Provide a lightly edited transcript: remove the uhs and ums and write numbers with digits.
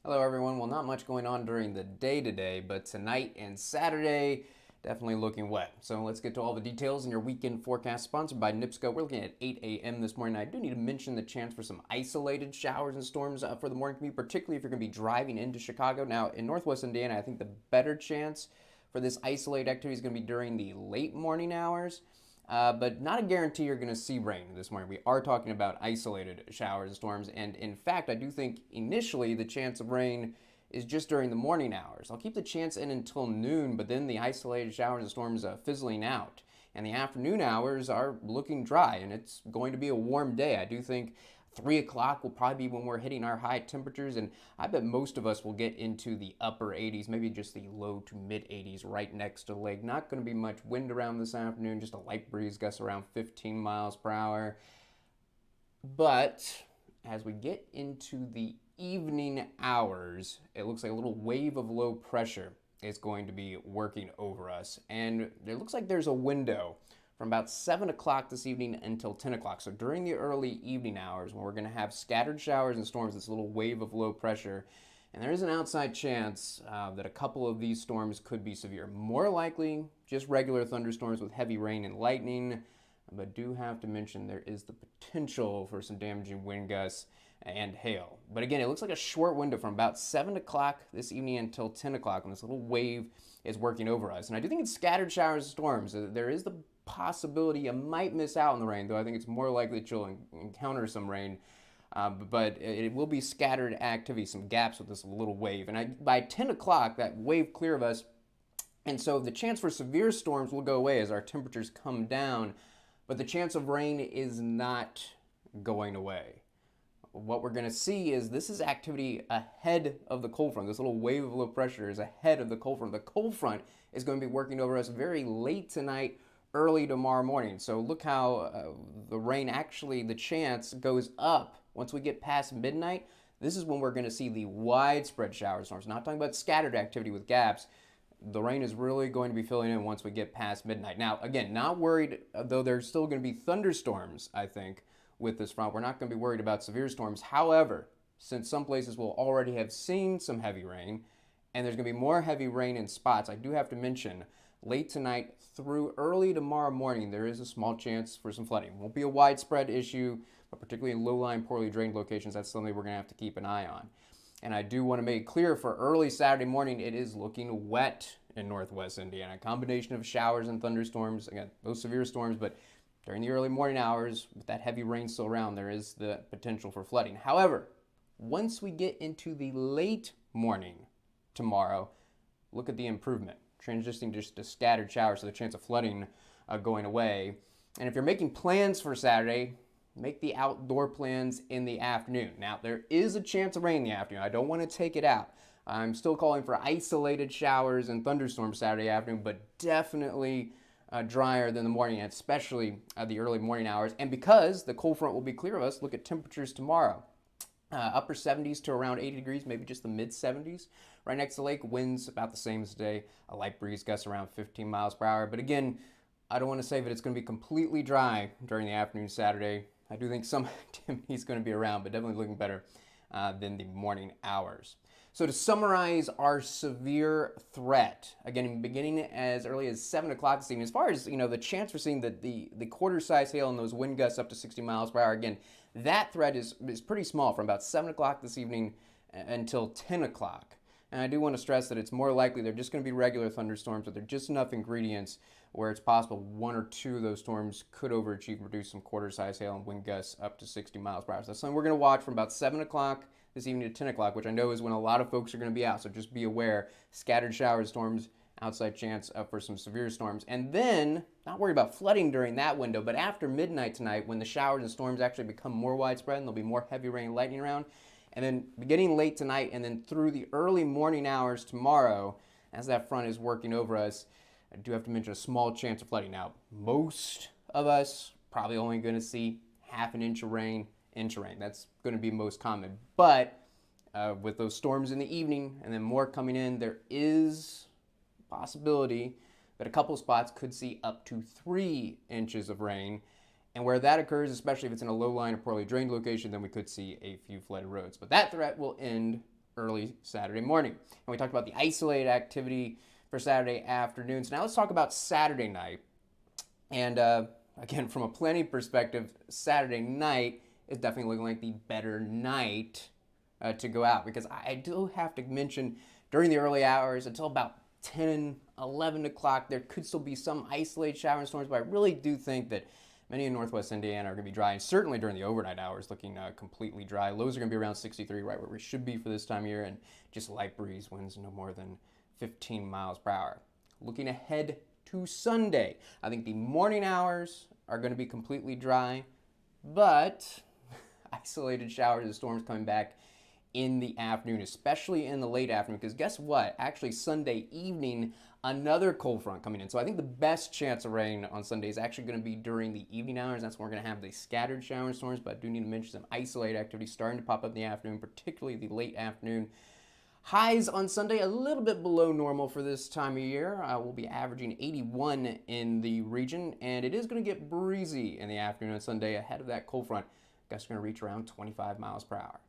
Hello, everyone. Well, not much going on during the day today, but tonight and Saturday, definitely looking wet. So let's get to all the details in your weekend forecast sponsored by NIPSCO. We're looking at 8 a.m. this morning. I do need to mention the chance for some isolated showers and storms for the morning commute, particularly if you're going to be driving into Chicago. Now, in Northwest Indiana, I think the better chance for this isolated activity is going to be during the late morning hours. But not a guarantee you're going to see rain this morning. We are talking about isolated showers and storms, and in fact, I do think initially the chance of rain is just during the morning hours. I'll keep the chance in until noon, but then the isolated showers and storms fizzling out. And the afternoon hours are looking dry, and it's going to be a warm day. I do think 3 o'clock will probably be when we're hitting our high temperatures, and I bet most of us will get into the upper 80s, maybe just the low to mid 80s right next to the lake. Not going to be much wind around this afternoon, just a light breeze, gusts around 15 miles per hour. But as we get into the evening hours, it looks like a little wave of low pressure is going to be working over us. And it looks like there's a window from about 7 o'clock this evening until 10 o'clock. So during the early evening hours, when we're going to have scattered showers and storms, this little wave of low pressure, and there is an outside chance that a couple of these storms could be severe. More likely, just regular thunderstorms with heavy rain and lightning, but do have to mention there is the potential for some damaging wind gusts and hail. But again, it looks like a short window from about 7 o'clock this evening until 10 o'clock when this little wave is working over us. And I do think it's scattered showers and storms. There is the possibility you might miss out on the rain, though I think it's more likely that you'll encounter some rain. But it will be scattered activity, some gaps with this little wave. And by 10 o'clock, that wave clear of us, and so the chance for severe storms will go away as our temperatures come down, but the chance of rain is not going away. What we're going to see is this is activity ahead of the cold front. This little wave of low pressure is ahead of the cold front. The cold front is going to be working over us very late tonight, early tomorrow morning. So look how the rain actually, the chance goes up once we get past midnight. This is when we're going to see the widespread shower storms. Not talking about scattered activity with gaps. The rain is really going to be filling in once we get past midnight. Now, again, not worried, though there's still going to be thunderstorms, I think, with this front. We're not going to be worried about severe storms. However, since some places will already have seen some heavy rain, and there's going to be more heavy rain in spots, I do have to mention late tonight through early tomorrow morning, there is a small chance for some flooding. It won't be a widespread issue, but particularly in low-lying, poorly drained locations, that's something we're going to have to keep an eye on. And I do want to make it clear for early Saturday morning, it is looking wet in Northwest Indiana. A combination of showers and thunderstorms, again, those severe storms, but during the early morning hours, with that heavy rain still around, there is the potential for flooding. However, once we get into the late morning tomorrow, look at the improvement. Transitioning just to scattered showers, so the chance of flooding going away. And if you're making plans for Saturday, make the outdoor plans in the afternoon. Now, there is a chance of rain in the afternoon. I don't want to take it out. I'm still calling for isolated showers and thunderstorms Saturday afternoon, but definitely drier than the morning, especially the early morning hours. And because the cold front will be clear of us, look at temperatures tomorrow. Upper 70s to around 80 degrees, maybe just the mid 70s. Right next to the lake, winds about the same as today. A light breeze gusts around 15 miles per hour. But again, I don't want to say that it's going to be completely dry during the afternoon Saturday. I do think some activity is going to be around, but definitely looking better than the morning hours. So to summarize our severe threat, again, beginning as early as 7 o'clock this evening, as far as the chance for seeing the quarter-size hail and those wind gusts up to 60 miles per hour, again, that threat is pretty small from about 7 o'clock this evening until 10 o'clock. And I do want to stress that it's more likely they're just going to be regular thunderstorms, but they're just enough ingredients where it's possible one or two of those storms could overachieve and produce some quarter-size hail and wind gusts up to 60 miles per hour. So that's something we're going to watch from about 7 o'clock this evening to 10 o'clock, which I know is when a lot of folks are going to be out. So just be aware, scattered showers, storms, outside chance for some severe storms. And then, not worry about flooding during that window, but after midnight tonight, when the showers and storms actually become more widespread and there'll be more heavy rain and lightning around, and then beginning late tonight and then through the early morning hours tomorrow, as that front is working over us, I do have to mention a small chance of flooding. Now, most of us probably only going to see half an inch of rain, inch of rain. That's going to be most common. But with those storms in the evening and then more coming in, there is a possibility that a couple spots could see up to 3 inches of rain. And where that occurs, especially if it's in a low-lying or poorly drained location, then we could see a few flooded roads. But that threat will end early Saturday morning. And we talked about the isolated activity for Saturday afternoon. So now let's talk about Saturday night. And again, from a planning perspective, Saturday night is definitely looking like the better night to go out, because I do have to mention during the early hours until about 10, 11 o'clock, there could still be some isolated shower and storms, but I really do think that many in Northwest Indiana are going to be dry, and certainly during the overnight hours looking completely dry. Lows are going to be around 63, right where we should be for this time of year, and just light breeze, winds no more than 15 miles per hour. Looking ahead to Sunday, I think the morning hours are going to be completely dry, but isolated showers and storms coming back in the afternoon, especially in the late afternoon, because guess what? Actually, Sunday evening, another cold front coming in. So I think the best chance of rain on Sunday is actually going to be during the evening hours. That's when we're going to have the scattered shower and storms, but I do need to mention some isolated activity starting to pop up in the afternoon, particularly the late afternoon. Highs on Sunday a little bit below normal for this time of year. We'll be averaging 81 in the region, and it is going to get breezy in the afternoon on Sunday ahead of that cold front. Gusts are going to reach around 25 miles per hour.